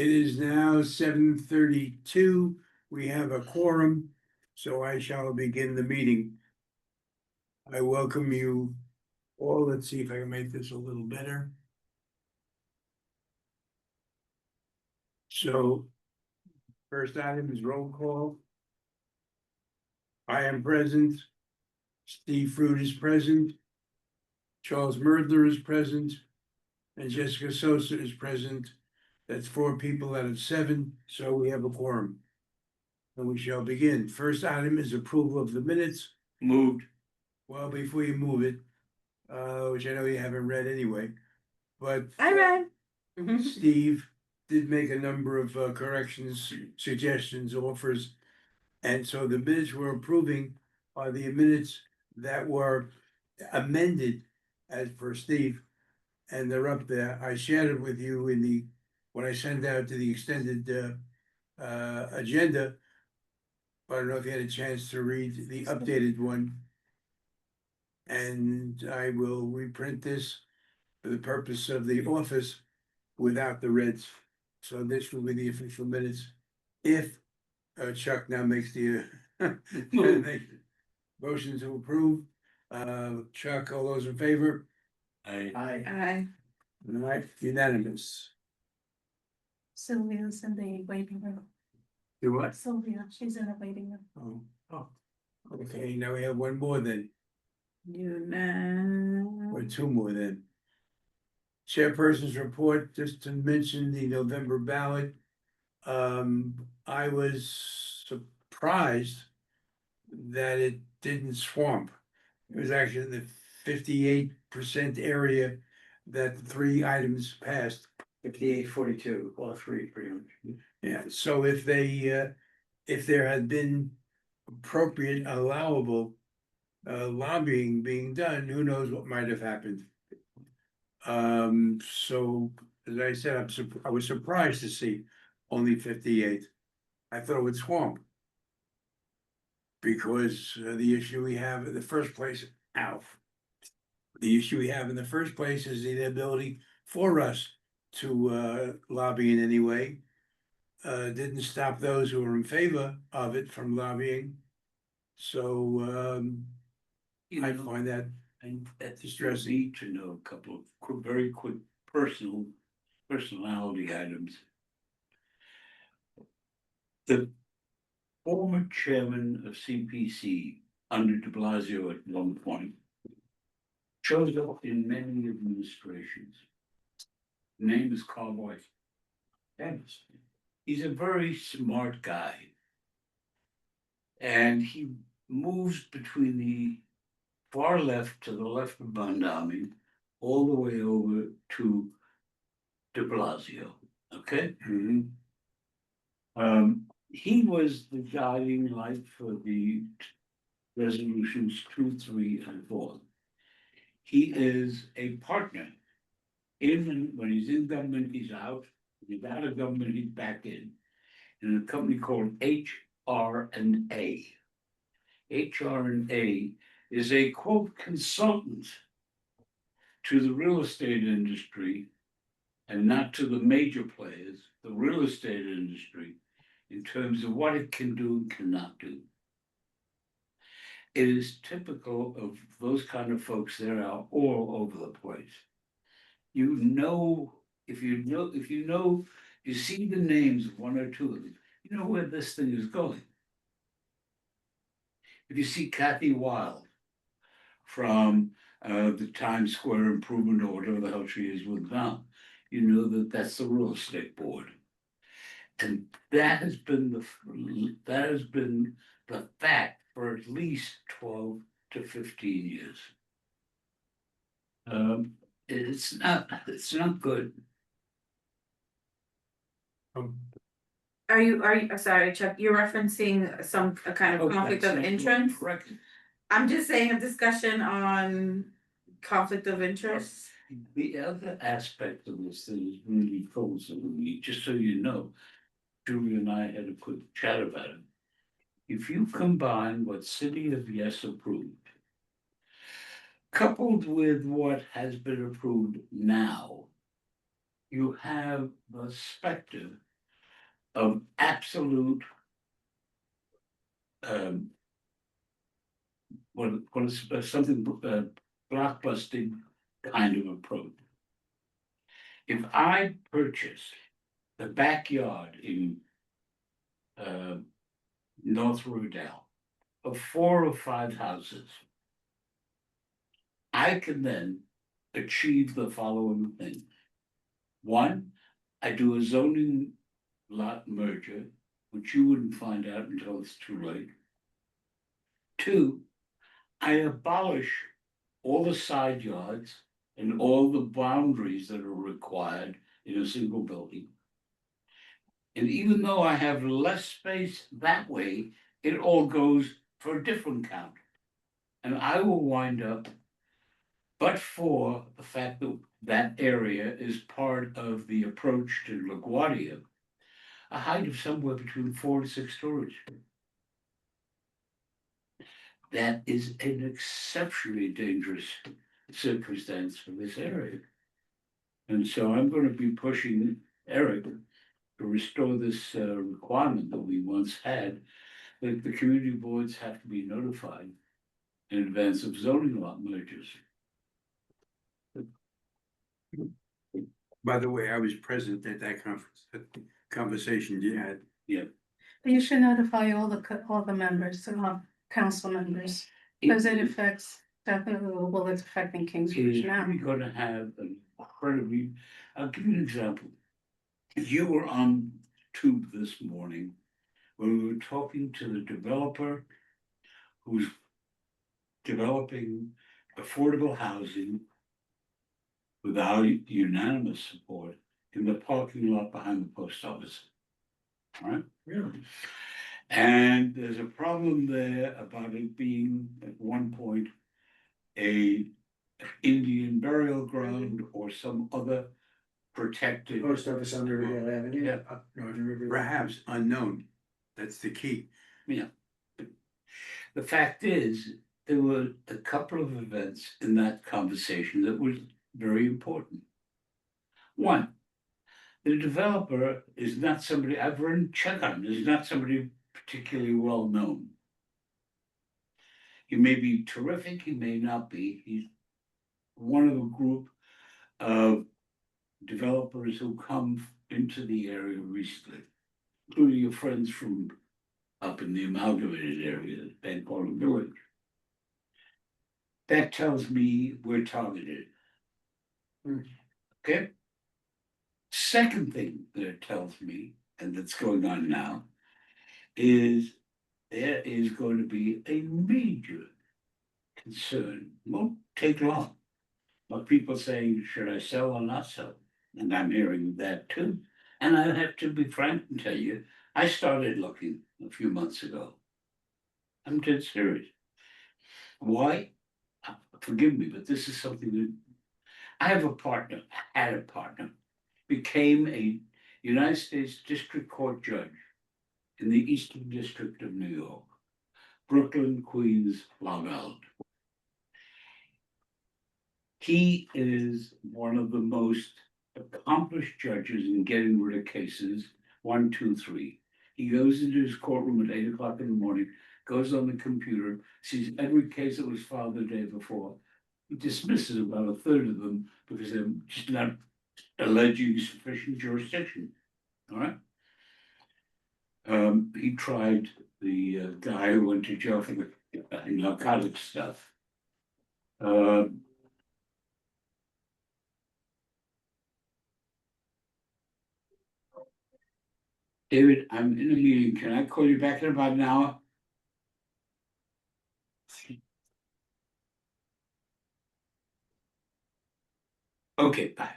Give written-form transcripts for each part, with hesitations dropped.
It is now 7:32. We have a quorum, so I shall begin the meeting. I welcome you all. Let's see if I can make this a little better. So, first item is roll call. I am present. Steve Fruit is present. Charles Merdler is present. And Jessica Sosa is present. That's 4 people out of 7, so we have a quorum. And we shall begin. First item is approval of the minutes. Moved. Well, before you move it, which I know you haven't read anyway, but I read. Steve did make a number of corrections, suggestions, offers. And so the minutes we're approving are the minutes that were amended as per Steve. And they're up there. I shared it with you when I sent out to the extended agenda. But I don't know if you had a chance to read the updated one. And I will reprint this for the purpose of the office without the reds. So this will be the official minutes. If Chuck now makes the motion to approve. Chuck, all those in favor? Aye. Aye. All right, unanimous. Sylvia's in the waiting room. Do what? Sylvia, she's in the waiting room. Oh, okay, now we have one more then, or 2 more then. Chairperson's report, just to mention the November ballot. I was surprised that it didn't swamp. It was actually in the 58% area that the 3 items passed. 58-42, all 3 pretty much. Yeah, so if there had been appropriate, allowable lobbying being done, who knows what might have happened. So as I said, I was surprised to see only 58. I thought it would swamp. Because the issue we have in the first place, the issue we have in the first place is the inability for us to lobby in any way. Didn't stop those who were in favor of it from lobbying. So I find that And that's distressing. need to know a couple of very quick personality items. The former chairman of CPC under de Blasio at one point shows up in many administrations. Name is Carl Boyce. He's a very smart guy. And he moves between the far left to the left of Bandami, all the way over to de Blasio, okay? He was the guiding light for the resolutions 2, 3, and 4. He is a partner. When he's in government, he's out. When he's out of government, he's back in a company called HR&A. HR&A is a quote consultant to the real estate industry and not to the major players, the real estate industry, in terms of what it can do and cannot do. It is typical of those kind of folks that are all over the place. If you see the names of 1 or 2 of them, you know where this thing is going. If you see Kathy Wild from the Times Square Improvement or whatever the hell she is with now, you know that that's the real estate board. And that has been the fact for at least 12 to 15 years. It's not good. Are you, sorry, Chuck, you're referencing some kind of conflict of interest? Correct. I'm just saying a discussion on conflict of interest. The other aspect of this thing is really troublesome to me, just so you know. Julie and I had a quick chat about it. If you combine what City of Yes approved, coupled with what has been approved now, you have the specter of absolute. What is something blockbusting kind of approach. If I purchase the backyard in North Rudell of 4 or 5 houses, I can then achieve the following thing. One, I do a zoning lot merger, which you wouldn't find out until it's too late. Two, I abolish all the side yards and all the boundaries that are required in a single building. And even though I have less space that way, it all goes for a different count. And I will wind up, but for the fact that that area is part of the approach to LaGuardia, a height of somewhere between 4 to 6 stories. That is an exceptionally dangerous circumstance for this area. And so I'm going to be pushing Eric to restore this requirement that we once had, that the community boards have to be notified in advance of zoning lot mergers. By the way, I was present at that conversation you had. But you should notify all the members, council members, because it affects definitely, well, it's affecting It Kingsbridge is now. really going to have an incredibly, I'll give you an example. You were on Tube this morning when we were talking to the developer who's developing affordable housing without unanimous support in the parking lot behind the post office. All right? Really? And there's a problem there about it being at one point a Indian burial ground or some other protected. Post office on Riverdale Avenue. Yeah. Up Northern Riverdale. Perhaps unknown, that's the key. The fact is, there were a couple of events in that conversation that were very important. One, the developer is not somebody, I've run check on, is not somebody particularly well known. He may be terrific, he may not be. He's one of a group of developers who come into the area recently, including your friends from up in the amalgamated area, Van Cortlandt Village. That tells me we're targeted. Okay? Second thing that it tells me, and that's going on now, is there is going to be a major concern. Won't take long. But people saying, should I sell or not sell? And I'm hearing that too. And I have to be frank and tell you, I started looking a few months ago. I'm dead serious. Why? Forgive me, but this is something that I have a partner, had a partner, became a United States District Court judge in the Eastern District of New York, Brooklyn, Queens, Long Island. He is one of the most accomplished judges in getting rid of cases 1, 2, 3. He goes into his courtroom at 8 o'clock in the morning, goes on the computer, sees every case that was filed the day before. He dismisses about a third of them because they're just not alleging sufficient jurisdiction. All right. He tried the guy who went to jail for the narcotic stuff. David, I'm in a meeting. Can I call you back in about an hour? Okay, bye.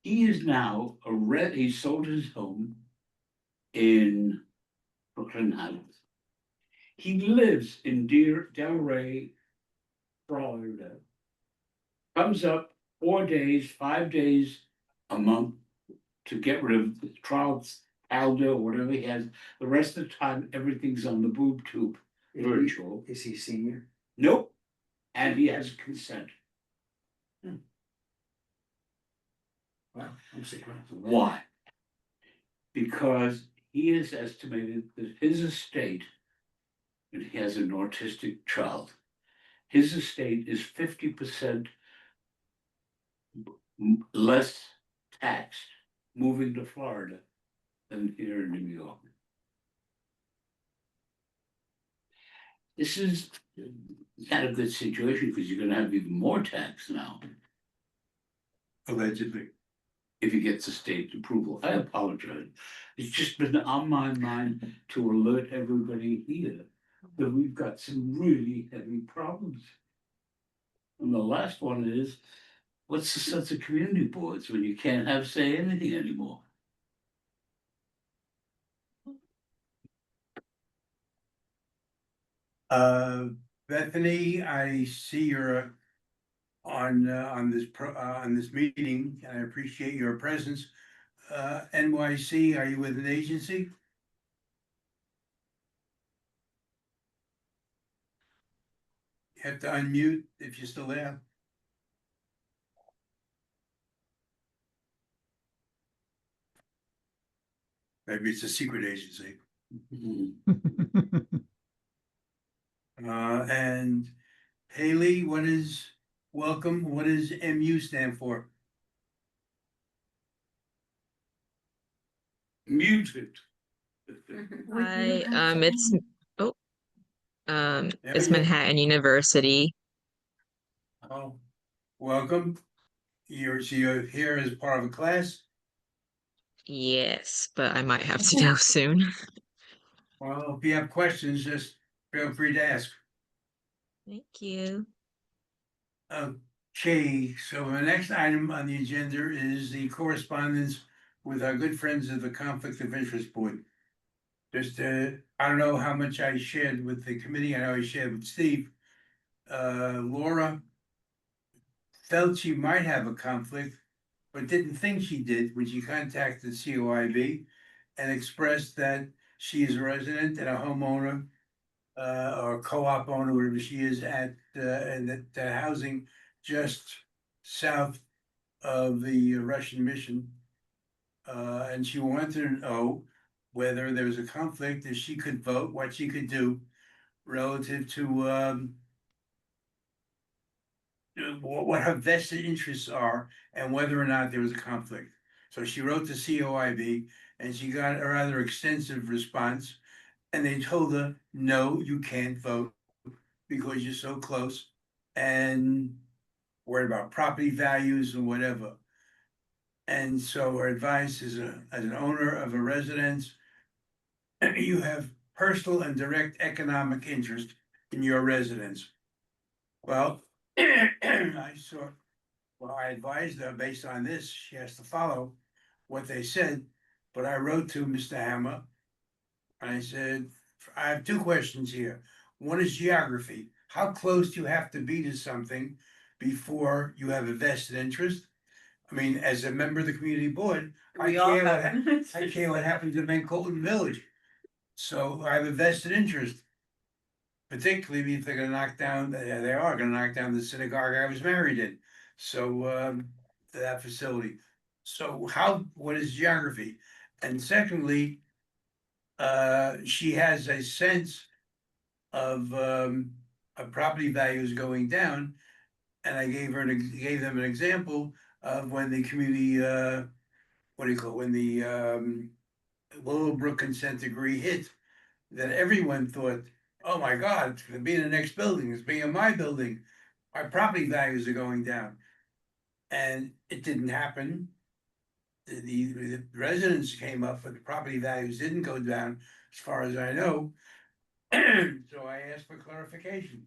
He is now he sold his home in Brooklyn Heights. He lives in Delray, Florida. Comes up 4 days, 5 days a month to get rid of the trials, Aldo, or whatever he has. The rest of the time, everything's on the boob tube, virtual. Is he senior? Nope. And he has consent. Wow, I'm surprised. Why? Because he has estimated that his estate, and he has an autistic child, his estate is 50% less taxed moving to Florida than here in New York. This is not a good situation because you're gonna have even more tax now Allegedly. if he gets a state approval. I apologize. It's just been on my mind to alert everybody here that we've got some really heavy problems. And the last one is, what's the sense of community boards when you can't have say anything anymore? Bethany, I see you're on this meeting, and I appreciate your presence. NYC, are you with an agency? You have to unmute if you're still there. Maybe it's a secret agency. And Haley, welcome, what does MU stand for? Muted. Hi, oh, There it's we go. Manhattan University. Oh, welcome. So you're here as part of a class? Yes, but I might have to go soon. Well, if you have questions, just feel free to ask. Thank you. Okay, so the next item on the agenda is the correspondence with our good friends of the Conflict of Interest Board. Just, I don't know how much I shared with the committee, I know I shared with Steve. Laura felt she might have a conflict, but didn't think she did when she contacted COIB and expressed that she is a resident and a homeowner, or co-op owner, whatever she is, and that housing just south of the Russian mission. And she wanted to know whether there was a conflict, if she could vote, what she could do relative to what her vested interests are and whether or not there was a conflict. So she wrote to COIB and she got a rather extensive response. And they told her, no, you can't vote because you're so close and worried about property values and whatever. And so her advice is, as an owner of a residence, you have personal and direct economic interest in your residence. Well, I advised her based on this, she has to follow what they said, but I wrote to Mr. Hammer. I said, I have two questions here. One is geography. How close do you have to be to something before you have a vested interest? I mean, as a member of the community board, I We all care have. I care what happens in Mancolton Village. So I have a vested interest. Particularly if they're gonna knock down, they are gonna knock down the synagogue I was married in. So, that facility. So what is geography? And secondly, she has a sense of property values going down. And I gave them an example of when the community, what do you call it, when the Willowbrook consent decree hit, that everyone thought, oh my God, it's gonna be in the next building, it's being in my building, my property values are going down. And it didn't happen. The residents came up, but the property values didn't go down, as far as I know. So I asked for clarification.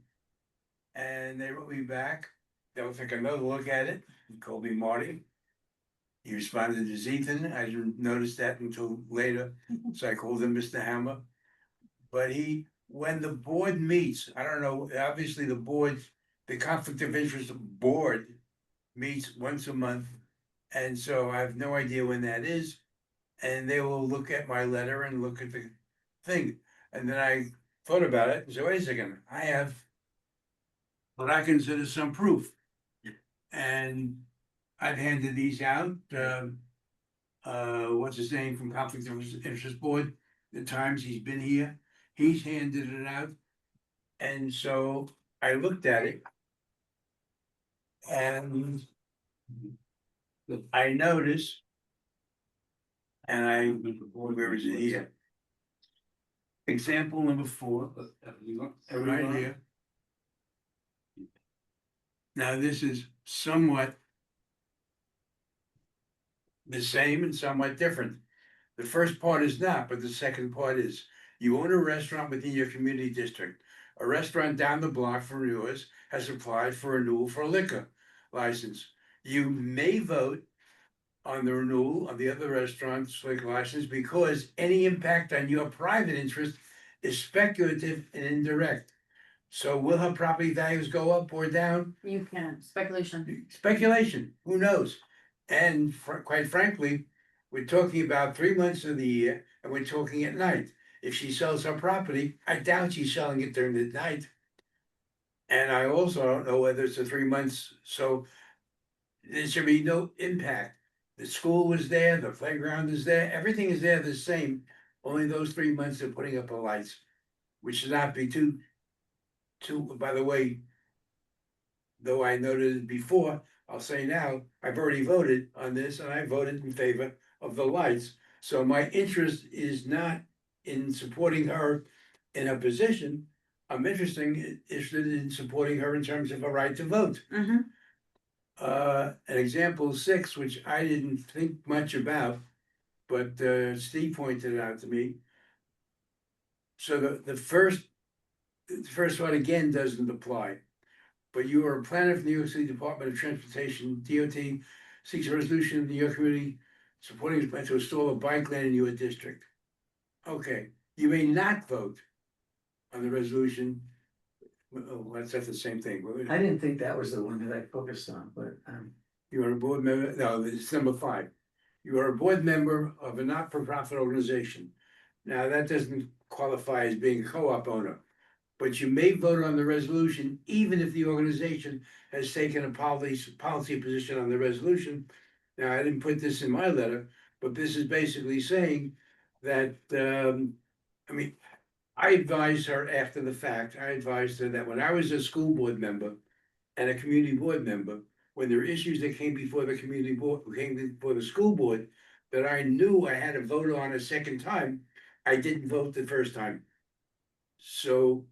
And they wrote me back, they'll take another look at it, Colby Marty. He responded to Ethan, I didn't notice that until later, so I called him Mr. Hammer. But when the board meets, I don't know, obviously the conflict of interest board meets once a month. And so I have no idea when that is. And they will look at my letter and look at the thing. And then I thought about it and said, wait a second, I have what I consider some proof. And I've handed these out, what's his name from Conflict of Interest Board, the times he's been here, he's handed it out. And so I looked at it. And I noticed. And where is it here? Example number 4, right here. Now, this is somewhat the same and somewhat different. The first part is not, but the second part is. You own a restaurant within your community district. A restaurant down the block from yours has applied for renewal for a liquor license. You may vote on the renewal of the other restaurant's liquor license because any impact on your private interest is speculative and indirect. So will her property values go up or down? You can, speculation. Speculation, who knows? And quite frankly, we're talking about 3 months of the year and we're talking at night. If she sells her property, I doubt she's selling it during the night. And I also don't know whether it's a 3 months, so there should be no impact. The school was there, the playground is there, everything is there the same. Only those 3 months of putting up the lights, which should not be too, by the way, though I noted it before, I'll say now, I've already voted on this and I voted in favor of the lights. So my interest is not in supporting her in her position. I'm interested in supporting her in terms of a right to vote. Mm-hmm. An example 6, which I didn't think much about, but Steve pointed it out to me. So the first one again doesn't apply. But you are a planner for the New York City Department of Transportation, DOT, seeks a resolution in the New York community supporting his plan to install a bike lane in your district. Okay, you may not vote on the resolution. Oh, that's the same thing. I didn't think that was the one that I focused on, but, You are a board member, no, it's number 5. You are a board member of a not-for-profit organization. Now, that doesn't qualify as being a co-op owner. But you may vote on the resolution even if the organization has taken a policy position on the resolution. Now, I didn't put this in my letter, but this is basically saying that, I mean, I advised her after the fact, I advised her that when I was a school board member and a community board member, when there were issues that came before the community board, came before the school board, that I knew I had to vote on a second time, I didn't vote the first time. So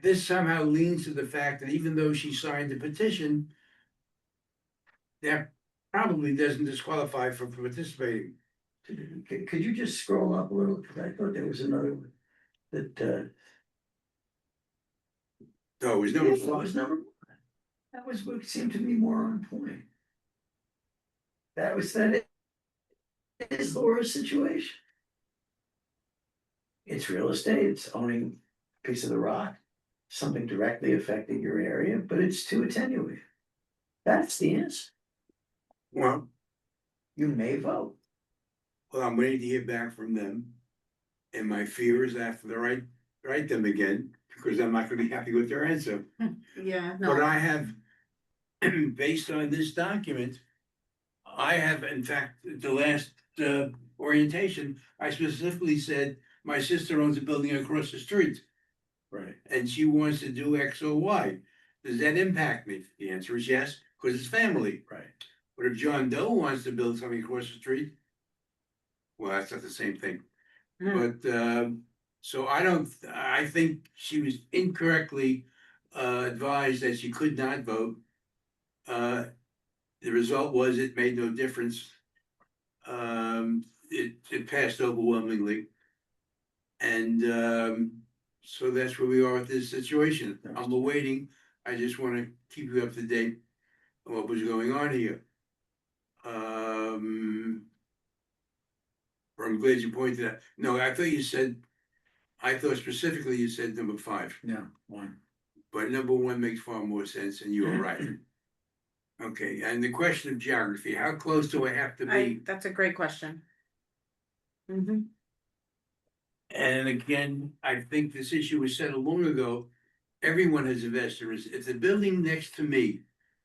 this somehow leans to the fact that even though she signed the petition, that probably doesn't disqualify for participating. could you just scroll up a little, because I thought there was another one that, No, it was yeah, number that was 5. number 1. That was what seemed to be more on point. That is Laura's situation. It's real estate, it's owning a piece of the rock, something directly affecting your area, but it's too attenuated. That's the answer. Well, You may vote. I'm waiting to hear back from them. And my fear is after they write them again, because I'm not gonna be happy with their answer. Yeah, But no, I have, based on this document, I have, in fact, the last orientation, I specifically said, my sister owns a building across the street. Right. And she wants to do X or Y. Does that impact me? The answer is yes, because it's family. Right. But if John Doe wants to build something across the street, well, that's not the same thing. Mm. But so I think she was incorrectly advised that she could not vote. The result was it made no difference. It passed overwhelmingly. And so that's where we are with this situation. I'm awaiting. I just want to keep you up to date on what was going on here. I'm glad you pointed out. No, I thought specifically you said number 5, No, 1. but number 1 makes far more sense and you were right. Okay, and the question of geography, how close do I have to be? that's a great question. Mm-hmm. And again, I think this issue was settled long ago. Everyone has a vested interest. If the building next to me,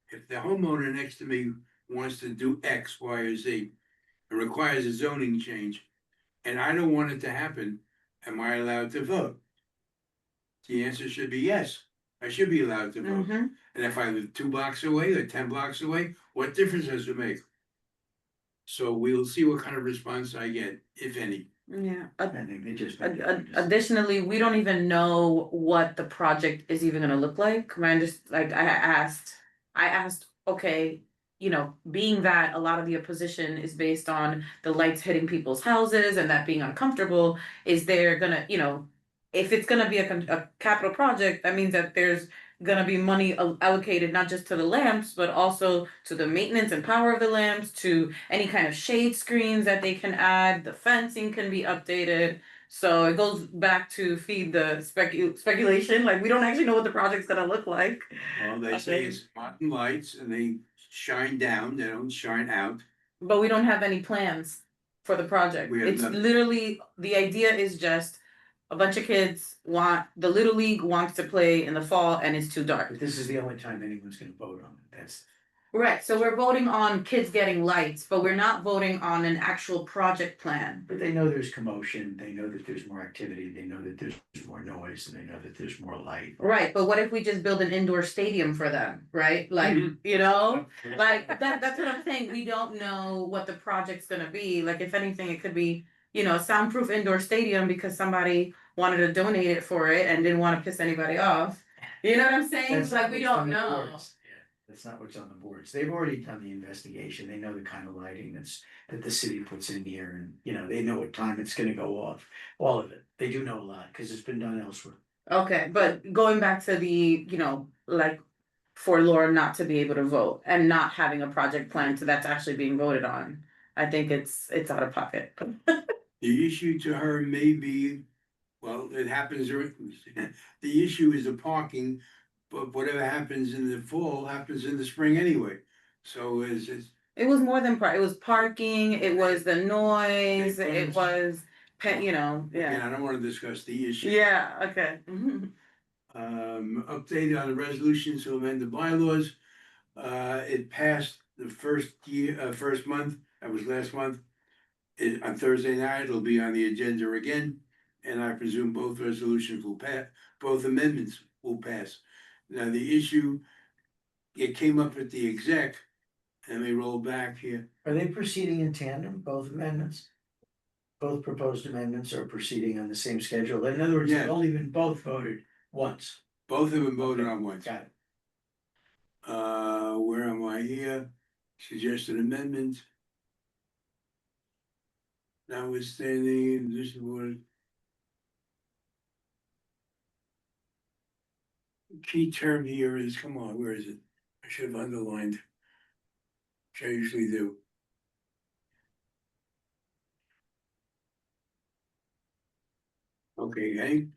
if the homeowner next to me wants to do X, Y, or Z. It requires a zoning change, and I don't want it to happen, am I allowed to vote? The answer should be yes, I should be allowed to vote. Mhm. And if I live 2 blocks away or 10 blocks away, what difference does it make? So we'll see what kind of response I get, if any. Yeah. I think they just. Additionally, we don't even know what the project is even gonna look like. I just like I asked, okay, you know, being that a lot of the opposition is based on the lights hitting people's houses and that being uncomfortable, is there gonna, you know, if it's gonna be a capital project, that means that there's gonna be money allocated not just to the lamps, but also to the maintenance and power of the lamps, to any kind of shade screens that they can add, the fencing can be updated. So it goes back to feed the speculation, like we don't actually know what the project's gonna look like. Well, they say it's modern lights and they shine down, they don't shine out. But we don't have any plans for the project. We have It's nothing. literally, the idea is just a bunch of kids the Little League wants to play in the fall and it's too dark. But this is the only time anyone's gonna vote on it, that's. Right, so we're voting on kids getting lights, but we're not voting on an actual project plan. But they know there's commotion, they know that there's more activity, they know that there's more noise, and they know that there's more light. Right, but what if we just build an indoor stadium for them, right? Like, you know, like that's what I'm saying. We don't know what the project's gonna be. Like, if anything, it could be, you know, a soundproof indoor stadium because somebody wanted to donate it for it and didn't want to piss anybody off. You know what I'm saying? That's It's like not we what's don't on the know. boards. Yeah, that's not what's on the boards. They've already done the investigation. They know the kind of lighting that the city puts in here, and you know, they know what time it's gonna go off. All of it. They do know a lot, because it's been done elsewhere. Okay, but going back to the, you know, like for Laura not to be able to vote and not having a project plan, so that's actually being voted on. I think it's out of pocket. The issue to her may be, well, it happens, the issue is the parking, but whatever happens in the fall happens in the spring anyway. So it's, It was more than it was parking, it was the noise, it was you know, again, yeah. I don't wanna discuss the issue. Yeah, okay. Update on the resolution to amend the bylaws. It passed the first month, that was last month. On Thursday night, it'll be on the agenda again, and I presume both resolutions will pass, both amendments will pass. Now, the issue, it came up at the exec, and they rolled back here. Are they proceeding in tandem, both amendments? Both proposed amendments are proceeding on the same schedule. In other words, Yeah. they've only been both voted once. Both of them voted Okay, on once. Got it. Where am I here? Suggested amendment. Notwithstanding, this would. Key term here is, come on, where is it? I should have underlined. Which I usually do. Okay.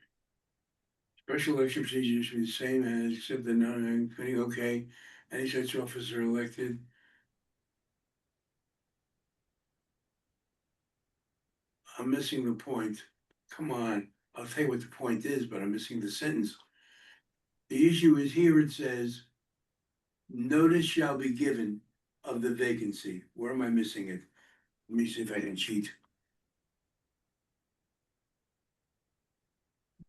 Special election procedures should be the same as, except the okay, any such officer elected. I'm missing the point. Come on, I'll tell you what the point is, but I'm missing the sentence. The issue is here, it says. Notice shall be given of the vacancy. Where am I missing it? Let me see if I can cheat.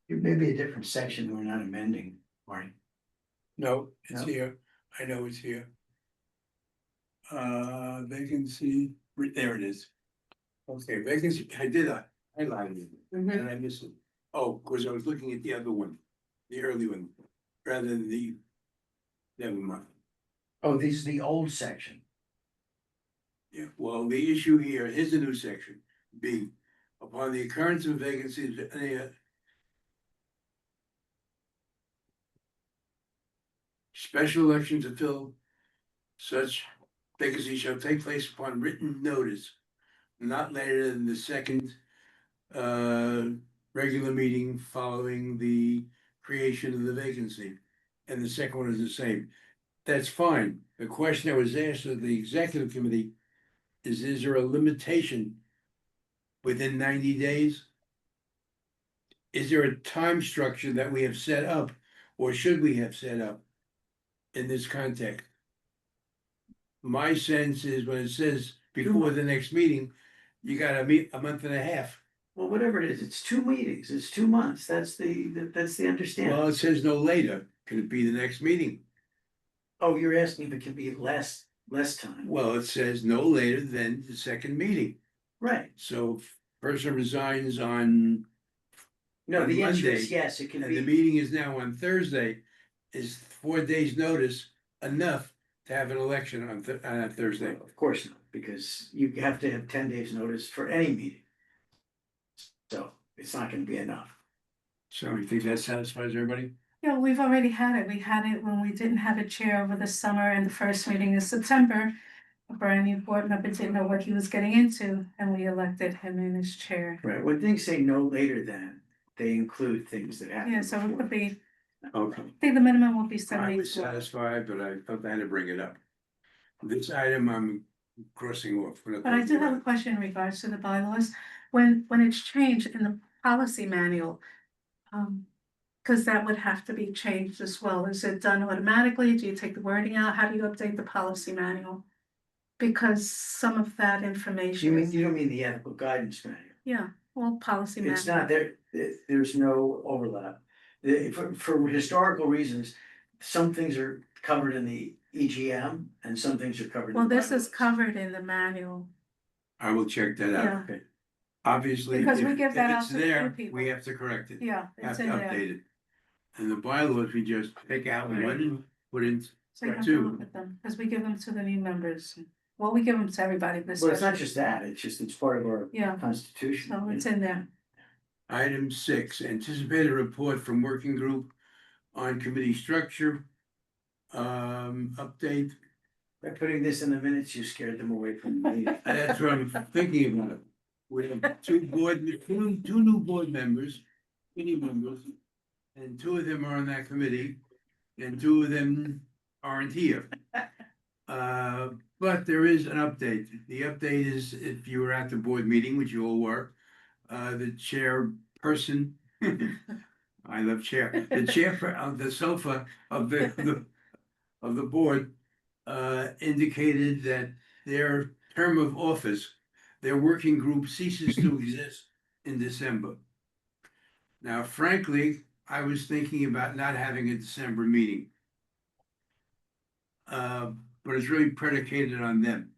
It may be a different section we're not amending, Marty. No, it's No? here. I know it's here. Vacancy, there it is. Okay, vacancy, I did, I highlighted it, and I missed it. Oh, of course, I was looking at the other one, the early one, rather than the. Never mind. Oh, this is the old section. Yeah, well, the issue here, here's a new section, B. Upon the occurrence of vacancies, special election to fill such vacancy shall take place upon written notice, not later than the second regular meeting following the creation of the vacancy. And the second one is the same. That's fine. The question that was asked of the executive committee is there a limitation within 90 days? Is there a time structure that we have set up, or should we have set up in this context? my sense is when it says before the next meeting, you gotta meet a month and a half. Well, whatever it is, it's 2 meetings, it's 2 months, that's the Well, understanding. it says no later. Could it be the next meeting? Oh, you're asking if it can be less time, Well, it says no later than the second meeting. right? So if person resigns on, No, On the answer Monday, is yes, it can and the be, meeting is now on Thursday, is 4 days' notice enough to have an election on a Thursday? of course not, because you have to have 10 days notice for any meeting. So it's not gonna be enough. So you think that satisfies everybody? Yeah, we've already had it. We had it when we didn't have a chair over the summer and the first meeting in September. A brand new board member didn't know what he was getting into and we elected him in as chair. Right, when things say no later than, they include things that happen. Yeah, so it before. could be, Okay. I think the minimum will be I 74. was satisfied, but I felt I had to bring it up. This item I'm crossing off. We're not But I talking do have a about. question in regards to the bylaws, when it's changed in the policy manual. Cause that would have to be changed as well, is it done automatically, do you take the wording out, how do you update the policy manual? Because some of that You information mean, is, you don't mean the ethical guidance manual? yeah, well, policy It's manual. not there, there's no overlap. For historical reasons, some things are covered in the EGM and some things are covered. in Well, the this is bylaws. covered in the manual, I will check that out. yeah, Okay, Obviously, if Because we give that out it's to the there, people. we have to correct it. yeah, Have it's to in there. update it. And the bylaws, we just pick out one and put in. So you have Two. to look at them, cause we give them to the new members, well, we give them to everybody, this. well, it's not just that, it's part of our Yeah, constitution. so it's in there, Item 6, anticipated report from working group on committee structure. Update, By putting this in the minutes, you scared them away from the meeting. that's what I'm thinking about. We have two new board members, committee members, and 2 of them are on that committee, and 2 of them aren't here. But there is an update. The update is, if you were at the board meeting, which you all were, the chairperson, I love chair, the chair of the sofa of the board, indicated that their term of office, their working group ceases to exist in December. Now, frankly, I was thinking about not having a December meeting. But it's really predicated on them.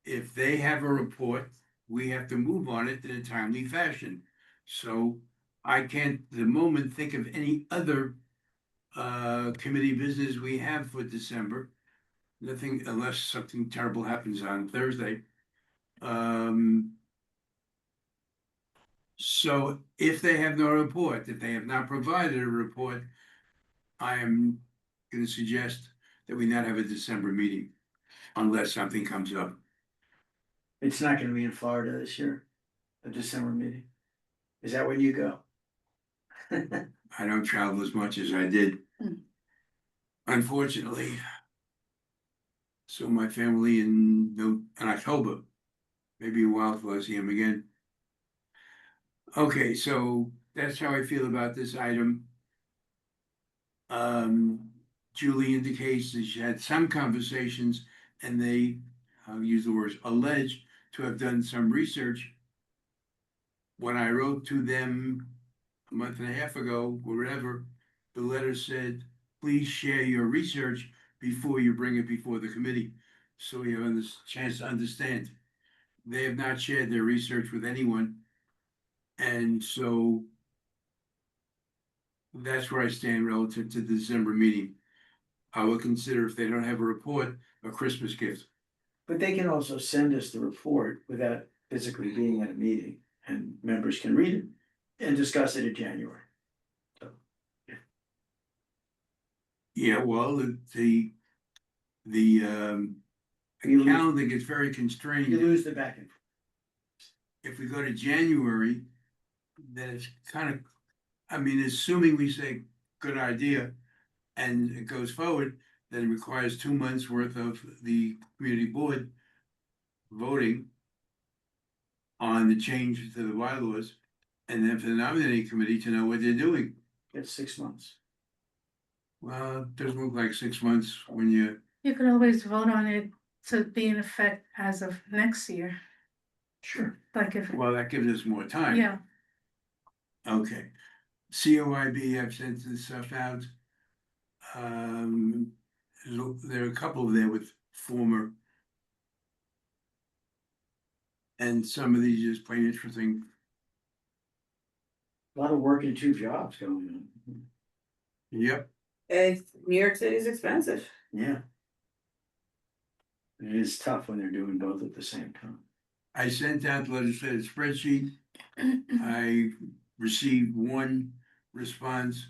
If they have a report, we have to move on it in a timely fashion. So I can't, at the moment, think of any other committee business we have for December. Nothing, unless something terrible happens on Thursday. So if they have no report, if they have not provided a report, I am gonna suggest that we not have a December meeting unless something comes up. It's not gonna be in Florida this year, the December meeting. Is that when you go? I don't travel as much as I did. Hmm. Unfortunately. So my family in October, maybe a while till I see him again. Okay, so that's how I feel about this item. Julie indicates that she had some conversations and they, I'll use the words, alleged to have done some research. When I wrote to them a month and a half ago, or whatever, the letter said, please share your research before you bring it before the committee, so we have a chance to understand. They have not shared their research with anyone. And so that's where I stand relative to the December meeting. I will consider, if they don't have a report, a Christmas gift. But they can also send us the report without physically being at a meeting, and members can read it and discuss it in January. Yeah, well, the You lose- calendar gets very You constrained. lose the back and forth. If we go to January, then it's kind of, I mean, assuming we say, good idea, and it goes forward, then it requires 2 months worth of the community board voting on the change to the bylaws, and then for the nominating committee to know what they're doing. It's 6 months. Well, it doesn't look like 6 months when you, you can always vote on it to be in effect as of next year, Sure. like if, Well, that gives us more time. yeah, Okay. COIB, I've sent this stuff out. Look, there are a couple there with former. And some of these just plain interesting. A lot of work in two jobs going on. Yep, New York City is expensive. Yeah. It is tough when they're doing both at the same time. I sent out the legislative spreadsheet. I received one response.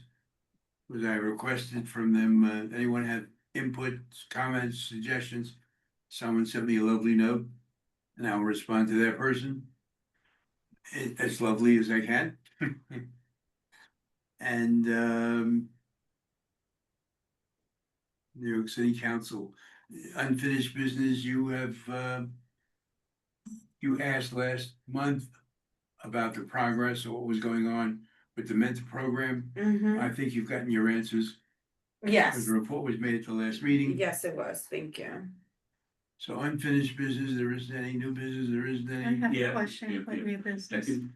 Was I requested from them, anyone have inputs, comments, suggestions? Someone sent me a lovely note, and I'll respond to that person. As lovely as I can. And New York City Council, unfinished business, you have you asked last month about the progress of what was going on with the mentor program. I think you've gotten your answers. Yes, The report was made at the last meeting. yes, it was, thank you. So unfinished business, there isn't any new business, there isn't I any. have Yeah, a question with new business. Second,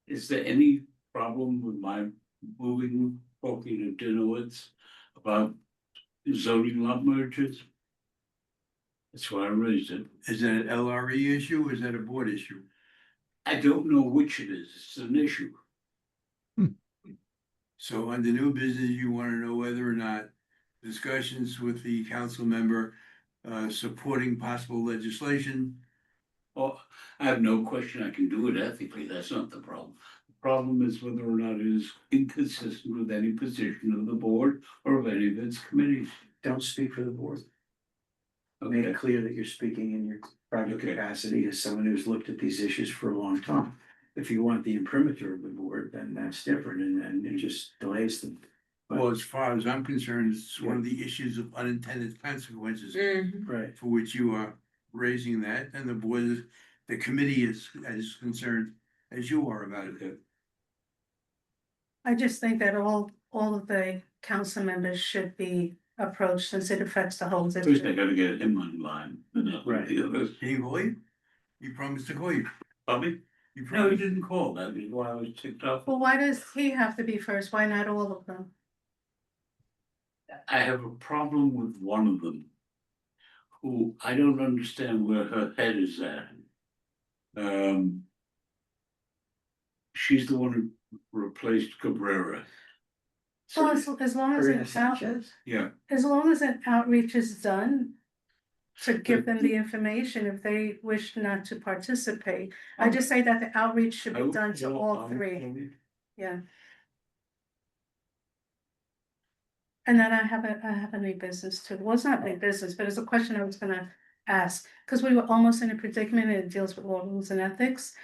is there any problem with my moving Forky to Dinowitz about zoning lot mergers? That's why I raised it. Is that an LRE issue or is that a board issue? I don't know which it is, it's an issue. So under new business, you want to know whether or not discussions with the council member supporting possible legislation. Well, I have no question I can do it ethically, that's not the problem. The problem is whether or not it is inconsistent with any position of the board or of any of its committees. Don't speak for the board. Make Okay, it clear that you're speaking in your private Okay. capacity as someone who's looked at these issues for a long time. If you want the imprimatur of the board, then that's different, and then it just delays them. Well, as far as I'm concerned, it's one of the issues of unintended consequences Right. for which you are raising that, and the board, the committee is as concerned as you are about it. I just think that all of the council members should be approached since it affects the whole first I district. gotta get him on line, but not Right. the others. Can he call you? He promised to call you. Bobby? You No, he promised. didn't call, that is why I was ticked off. Well, why does he have to be first? Why not all of them? I have a problem with one of them. Who I don't understand where her head is at. She's the one who replaced Cabrera. Well, as long as Karina an Sanchez? Yeah, as long as an outreach is done to give them the information if they wish not to participate. I just say that the outreach should be done to all three, yeah. And then I have a new business too. Well, it's not new business, but it's a question I was gonna ask, because we were almost in a predicament and it deals with law, rules and ethics.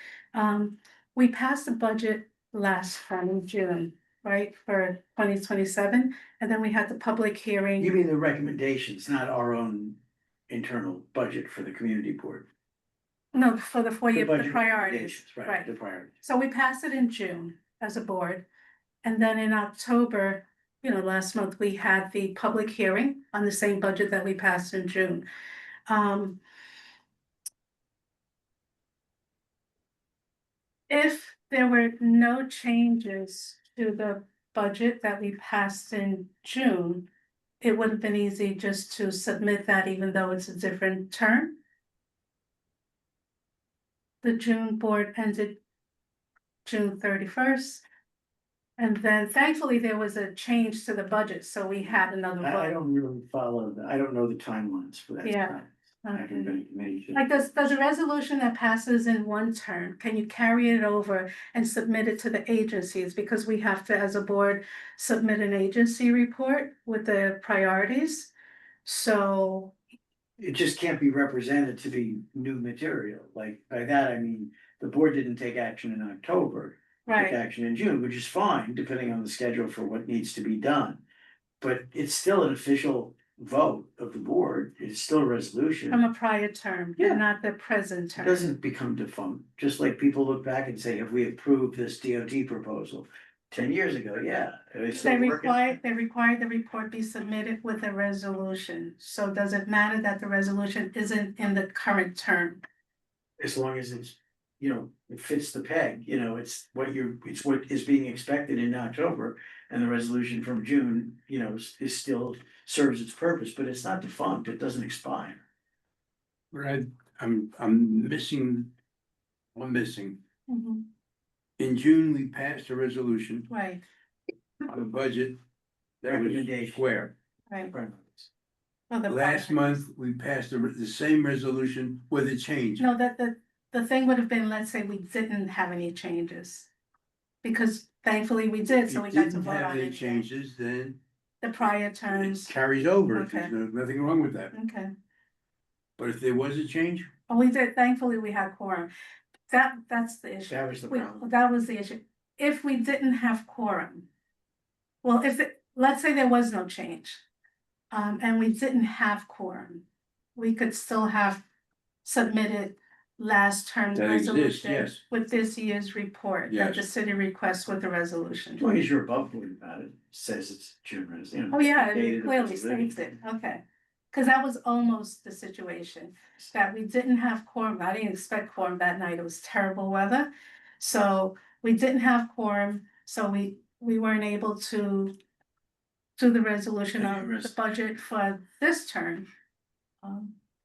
We passed the budget last time in June, right, for 2027, and then we had the public hearing. You mean the recommendations, not our own internal budget for the community board? No, for the The 4-year, the budget priorities, recommendations, right. The priorities. So we passed it in June as a board. And then in October, last month, we had the public hearing on the same budget that we passed in June. If there were no changes to the budget that we passed in June, it would have been easy just to submit that even though it's a different term. The June board ended June 31st. And then thankfully there was a change to the budget, so we had another I vote. don't really follow, I don't know the timelines for that. Yeah. I haven't been committee. Like, does a resolution that passes in one term, can you carry it over and submit it to the agencies? Because we have to, as a board, submit an agency report with the priorities. So, It just can't be represented to be new material, like, by that, I mean, the board didn't take action in October. Took right, action in June, which is fine, depending on the schedule for what needs to be done. But it's still an official vote of the board, it's still a resolution. from a prior term, Yeah. not the present It term. doesn't become defunct, just like people look back and say, have we approved this DOT proposal? 10 years ago, yeah. It's They still working. require the report be submitted with a resolution. So does it matter that the resolution isn't in the current term? As long as it's, it fits the peg, it's what is being expected in October. And the resolution from June, is still serves its purpose, but it's not defunct, it doesn't expire. Right, I'm missing, one missing. Mhm, In June, we passed a resolution right, on a budget that was Recommendation. square. right. Right. Well, the Last prior- month, we passed the same resolution with a change. No, the thing would have been, let's say we didn't have any changes. Because thankfully we did, If so you we got to didn't vote have on any it. changes, then The prior it terms, carries over. Okay. There's nothing wrong with that. okay. But if there was a change, Oh, we did, thankfully we had quorum. That's the issue. That was the problem. That was the issue. If we didn't have quorum. Well, let's say there was no change. And we didn't have quorum. We could still have submitted last term That exists, resolution yes. with this year's report that the Yes. city requests with the resolution. As long as you're above board about it, says it's June, Oh, yeah, it dated clearly as living. states it, okay. Cause that was almost the situation, that we didn't have quorum, I didn't expect quorum that night, it was terrible weather. So we didn't have quorum, so we weren't able to do the resolution Yeah, of res- the budget for this term.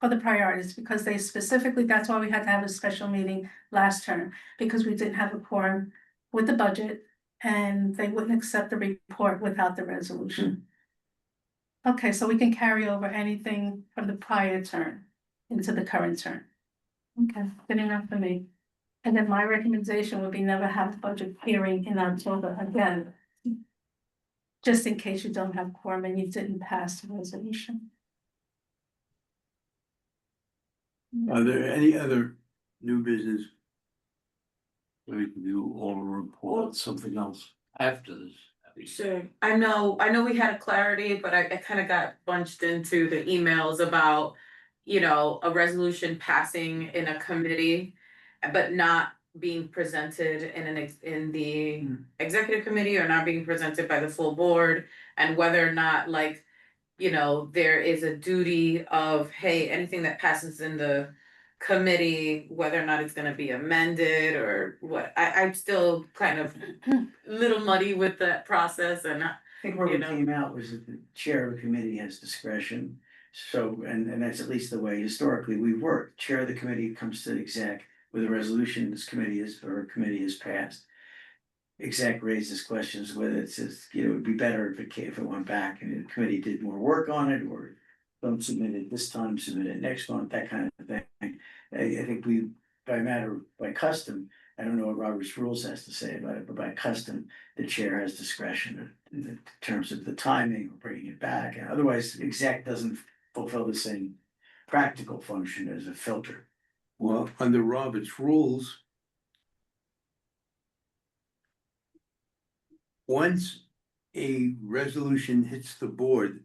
For the priorities, because they specifically, that's why we had to have a special meeting last term, because we didn't have a quorum with the budget. And they wouldn't accept the report without the resolution. Okay, so we can carry over anything from the prior term into the current term. Okay, good enough for me. And then my recommendation would be never have a budget hearing in October again. Just in case you don't have quorum and you didn't pass the resolution. are there any other new business? We can do all report, something else after this. Sure, I know we had a clarity, but I kind of got bunched into the emails about, a resolution passing in a committee, but not being presented in the executive committee or not being presented by the full board, and whether or not there is a duty of, hey, anything that passes in the committee, whether or not it's gonna be amended or what, I'm still kind of little muddy with that process and I think where we You know. came out was that the chair of the committee has discretion. So, and that's at least the way historically we work. Chair of the committee comes to the exec with a resolution committee has passed. Exec raises questions whether it's, it would be better if it went back and the committee did more work on it, or don't submit it this time, submit it next month, that kind of thing. I think by custom, I don't know what Robert's rules has to say about it, but by custom, the chair has discretion in terms of the timing or bringing it back. And otherwise, exec doesn't fulfill the same practical function as a filter. Well, under Robert's rules. Once a resolution hits the board,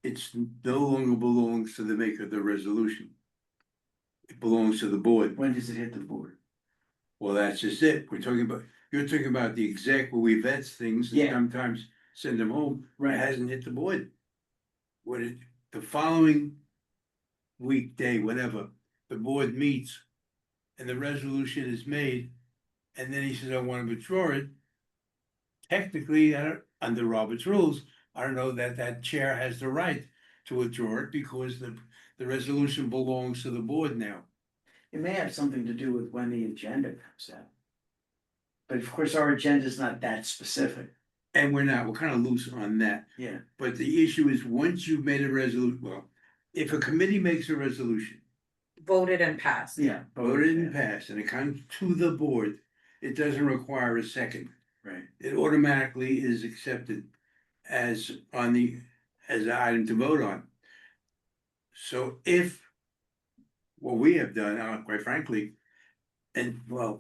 it's no longer belongs to the maker of the resolution. It belongs to the board. When does it hit the board? Well, that's just it. You're talking about the exec where we vet things and Yeah. sometimes send them home. It Right. hasn't hit the board. The following weekday, whatever, the board meets and the resolution is made, and then he says, I want to withdraw it. Technically, under Robert's rules, I don't know that chair has the right to withdraw it because the resolution belongs to the board now. It may have something to do with when the agenda comes out. But of course, our agenda is not that specific. And we're kind of loose on that. Yeah. But the issue is, once you've made a resolution, well, if a committee makes a resolution, voted and passed. Yeah. voted and passed, and it comes to the board, it doesn't require a second. Right. It automatically is accepted as an item to vote on. So if what we have done, quite frankly, and well,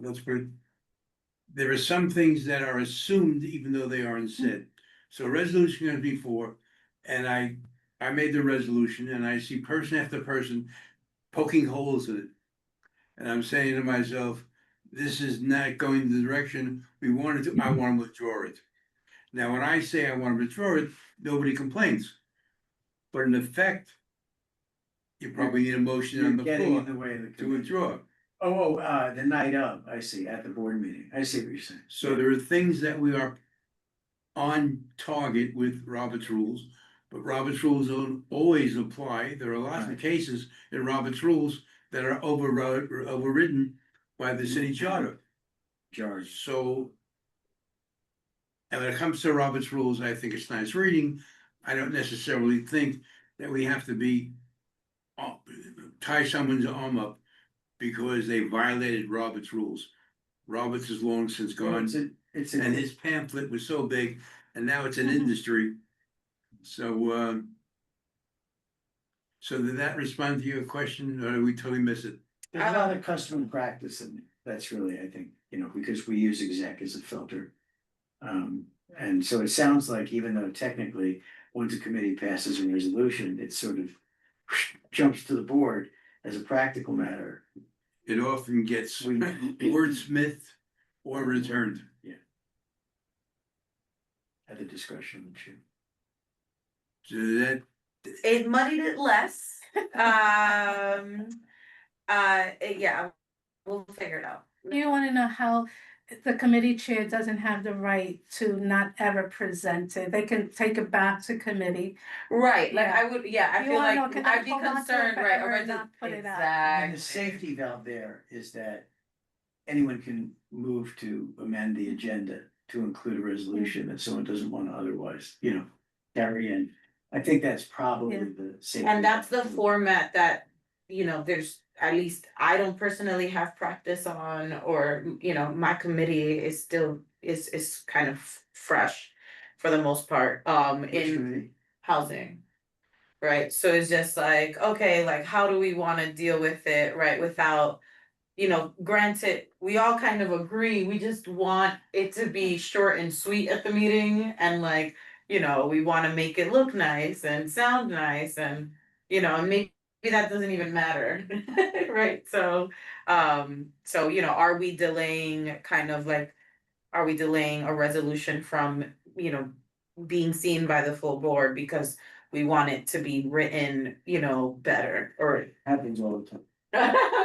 there are some things that are assumed even though they aren't said. So resolution gonna be for, and I made the resolution and I see person after person poking holes in it. And I'm saying to myself, this is not going the direction we wanted to, I want to withdraw it. Now, when I say I want to withdraw it, nobody complains. But in effect, you probably need a motion You're on the getting in floor the way of the. to committee. withdraw. The night of, I see, at the board meeting. I see what you're saying. So there are things that we are on target with Robert's rules, but Robert's rules don't always apply. There are lots of Right. cases in Robert's rules that are overridden by the city charter. George. So. And when it comes to Robert's rules, I think it's nice reading. I don't necessarily think that we have to be. Tie someone's arm up because they violated Robert's rules. Roberts is long since gone, and his pamphlet was so big, and now it's an industry. So, so did that respond to your question, or did we totally miss it? There's a lot of custom and practice, and that's really, I think, because we use exec as a filter. And so it sounds like even though technically, once a committee passes a resolution, it sort of jumps to the board as a practical matter. It often gets We- wordsmithed or returned. At the discretion of the chair. So that, It muddied it less. Yeah, we'll figure it out. You wanna know how the committee chair doesn't have the right to not ever present it, they can take it back to committee. Right, like Yeah. I would, yeah, I You feel wanna like know, can I I'd be hold on to it concerned, right, forever or and not put it out? And the exactly. safety valve there is that anyone can move to amend the agenda to include a resolution that someone doesn't want to otherwise, carry in. I think that's probably Yeah. the safety. And that's the valve. format that, there's, at least I don't personally have practice on, or, my committee is still, is kind of fresh for the most part, Which in committee? housing. Right, so it's just like, okay, like, how do we wanna deal with it, right, without, granted, we all kind of agree, we just want it to be short and sweet at the meeting, and like, we wanna make it look nice and sound nice, and, and maybe that doesn't even matter, right, so, are we delaying kind of like, are we delaying a resolution from, being seen by the full board because we want it to be written, better, or. Happens all the time.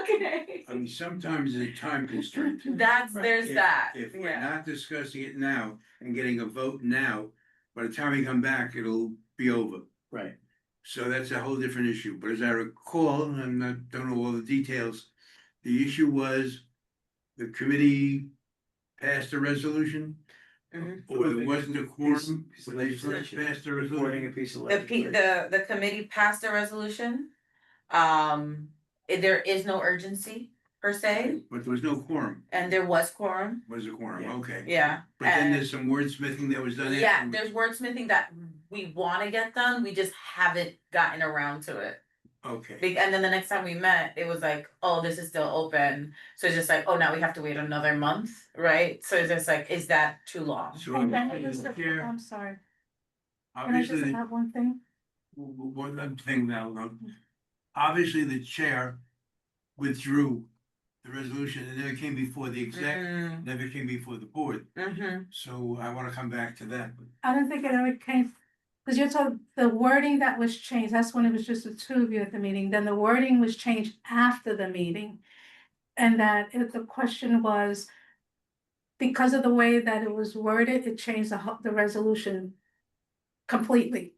Okay. I mean, sometimes it's a time constraint. There's If- that, If we're yeah. not discussing it now and getting a vote now, by the time we come back, it'll be over. Right. So that's a whole different issue, but as I recall, and I don't know all the details, the issue was the committee passed a resolution, Mhm. or there wasn't a quorum Piece of when they first legislation. passed the Reporting a resolution. piece of The legislation. the committee passed a resolution, there is no urgency per se, But there was no quorum, and there was quorum, was a quorum, Yeah. okay. yeah. But then and- there's some wordsmithing that was done. Yeah, afterwards. there's wordsmithing that we wanna get done, we just haven't gotten around to it. Okay, And then the next time we met, it was like, oh, this is still open, so it's just like, oh, now we have to wait another month, right? So it's just like, is that too long? so And then obviously it was the the- chair, I'm sorry, can I obviously, just the- add one thing? one other thing now, obviously the chair withdrew the resolution and never came before the exec, Mm, never came before the board. mhm. So I wanna come back to that. I don't think it ever came, because you're told the wording that was changed, that's when it was just the two of you at the meeting, then the wording was changed after the meeting. And that if the question was, because of the way that it was worded, it changed the resolution completely.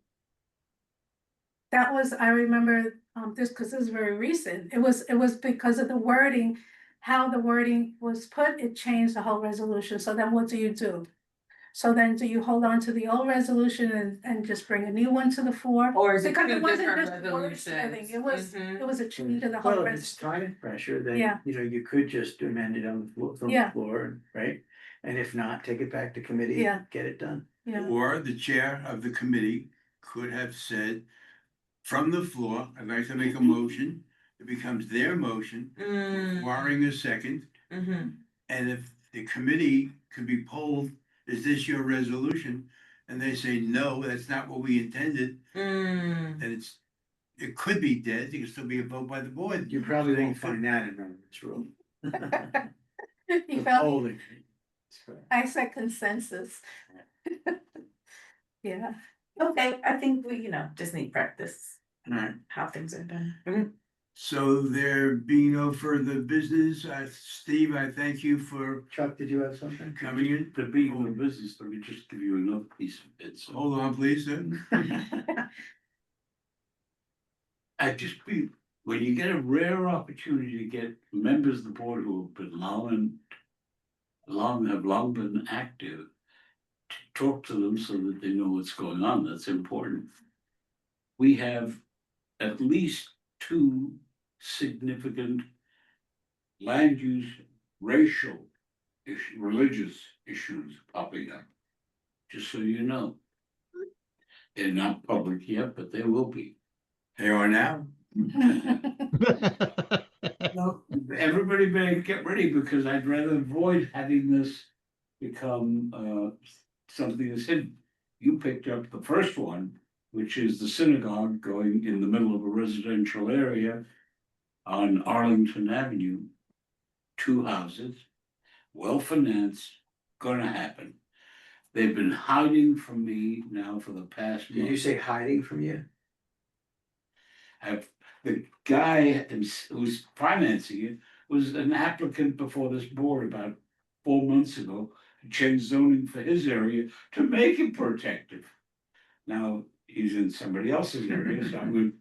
That was, I remember, this, because this is very recent, it was because of the wording, how the wording was put, it changed the whole resolution, so then what do? So then do you hold on to the old resolution and just bring a new one to the floor? Or is it Because two it wasn't different just resolutions? wordsmithing, Mhm. it was a change in the whole Well, if it's resolution. time pressure, then, Yeah. you could just amend it on the floor, from the Yeah. floor, right? And if not, take it back to committee, Yeah. and get it done. Yeah, Or the chair of the committee could have said, from the floor, I'd like to make a motion, it becomes their motion, Mm, requiring a second. mhm. And if the committee could be polled, is this your resolution? And they say, no, that's not what we intended, Mm. then it could be dead, it could still be a vote by the board. You probably won't find that in Robert's rule. You felt, Holding. I said consensus. Yeah, Okay, I think we, just need practice, Alright, how things are done. so there being no further business, Steve, I thank you for Chuck, did you have something? coming in. The being of business, let me just give you another piece of it. So Hold on, please, then. when you get a rare opportunity to get members of the board who have been have long been active, to talk to them so that they know what's going on, that's important. We have at least two significant land use, racial religious issues popping up. Just so you know. They're not public yet, but they will be. They are now. Everybody better get ready, because I'd rather avoid having this become something that's hidden. You picked up the first one, which is the synagogue going in the middle of a residential area on Arlington Avenue. 2 houses, well financed, gonna happen. They've been hiding from me now for the past Did you month. say hiding from you? The guy who's financing it was an applicant before this board about 4 months ago, to change zoning for his area to make it protective. Now, he's in somebody else's area, so I'm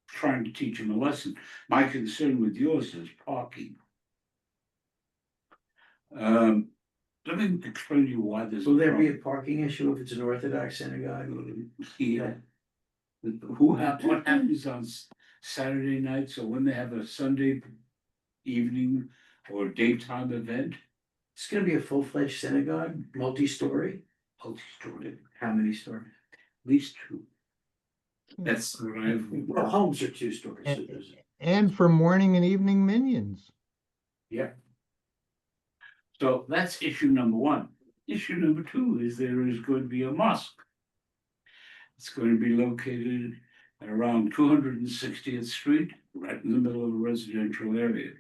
trying to teach him a lesson. My concern with yours is parking. Let me explain to you why this. Will there be a parking issue if it's an Orthodox synagogue? Yeah. What happens on Saturday nights, or when they have a Sunday evening or daytime event? It's gonna be a full-fledged synagogue, multi-story. Multi-story, How many stories? at least 2. That's what I've. Well, homes are 2 stories. So there's- And for morning and evening minions. Yeah. So that's issue number 1. Issue number 2 is there is going to be a mosque. It's going to be located at around 260th Street, right in the middle of a residential area.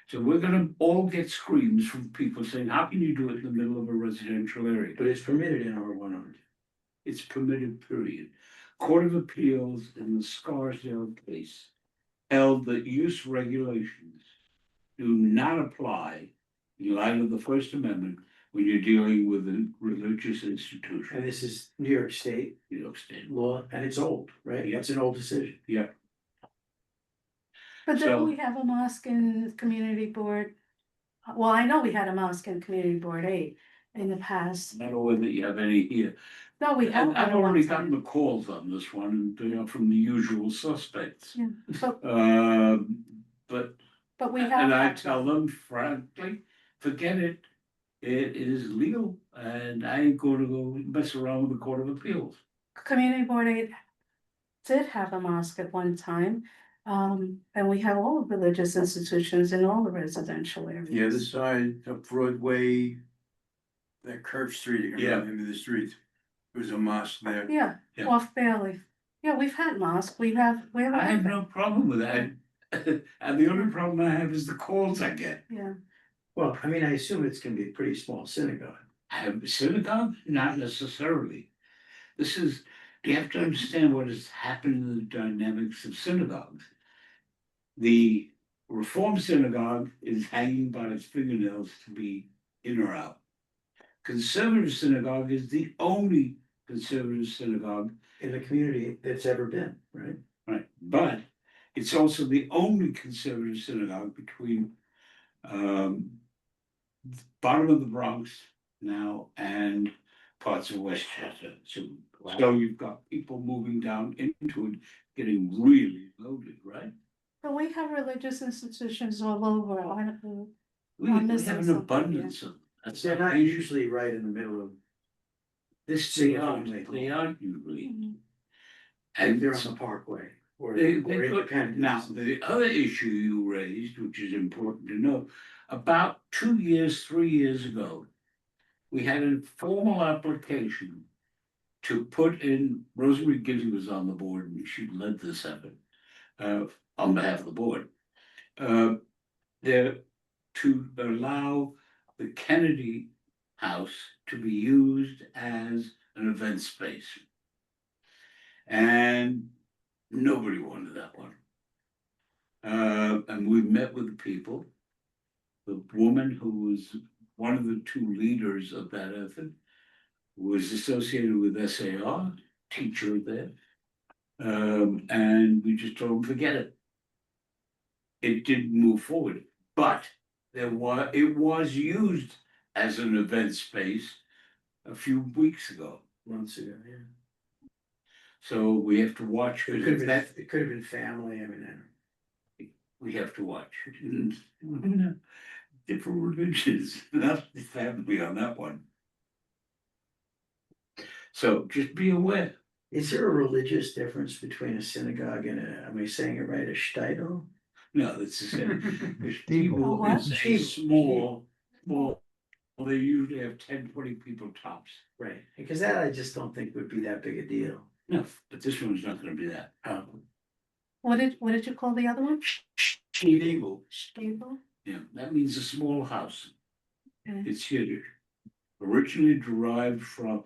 So we're gonna all get screams from people saying, how can you do it in the middle of a residential area? But it's permitted in R100. It's permitted, period. Court of Appeals in the Scarsdale case held that use regulations do not apply in light of the First Amendment when you're dealing with a religious institution. And this is New York State New York State. law, and it's old, right? Yeah. It's an old decision. Yeah, but So- then we have a mosque in community board. Well, I know we had a mosque in community board 8 in the past. I don't know whether you have any here. No, we have. And I've already gotten the calls on this one, from the usual suspects. Yeah, but, But, but we have. and I had tell one. them frankly, forget it. It is legal, and I ain't gonna go mess around with the Court of Appeals. Community board 8 did have a mosque at one time. And we have all religious institutions in all the residential areas. The other side of Broadway, that curved street, you can Yeah. remember the street. There's a mosque there. Yeah, Yeah. off Bailey. Yeah, we've had mosque, we have. I have no problem with that. And the only problem I have is the calls I get. Yeah, Well, I mean, I assume it's gonna be a pretty small synagogue. Have synagogue? Not necessarily. You have to understand what has happened in the dynamics of synagogues. The Reform synagogue is hanging by its fingernails to be in or out. Conservative synagogue is the only conservative synagogue, In the community that's ever been, right? right? But it's also the only conservative synagogue between bottom of the Bronx now and parts of Westchester. So you've got people moving down into it, getting really loaded, right? but we have religious institutions all over, I don't know. We I'm we missing have an something, abundance of. That's They're not the issue. usually right in the middle of this They single aren't, family. they aren't usually. Mhm. And They're on the Parkway or They or could, Independence. now, the other issue you raised, which is important to know, about 2 years, 3 years ago. We had a formal application to put in, Rosemary Gizzi was on the board and she led this effort. On behalf of the board. There, to allow the Kennedy House to be used as an event space. And nobody wanted that one. And we met with the people. The woman who was one of the two leaders of that effort was associated with SAR, teacher there. And we just told them, forget it. It didn't move forward, but it was used as an event space a few weeks ago. Months ago, yeah. So we have to watch. It could have been family, I mean, I don't. We have to watch. Different religions, not the family on that one. So just be aware. Is there a religious difference between a synagogue and am I saying it right, a shtetl? No, that's the same. Because Steeple. people What? is a small, they usually have 10, 20 people tops. Right, because that I just don't think would be that big a deal. No, but this one's not gonna be that. What did you call the other one? Medieval. Stable? Yeah, that means a small house. Okay. It's here, originally derived from.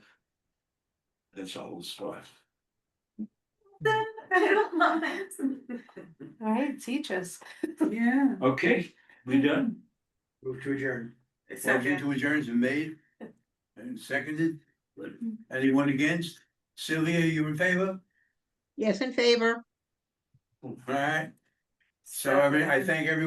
That's all the stuff. All right, teach us. Yeah. Okay, we done? Move to adjourn. Motion to adjourn has been made and seconded. Anyone against? Sylvia, you in favor? Yes, in favor. All right. So I thank everyone.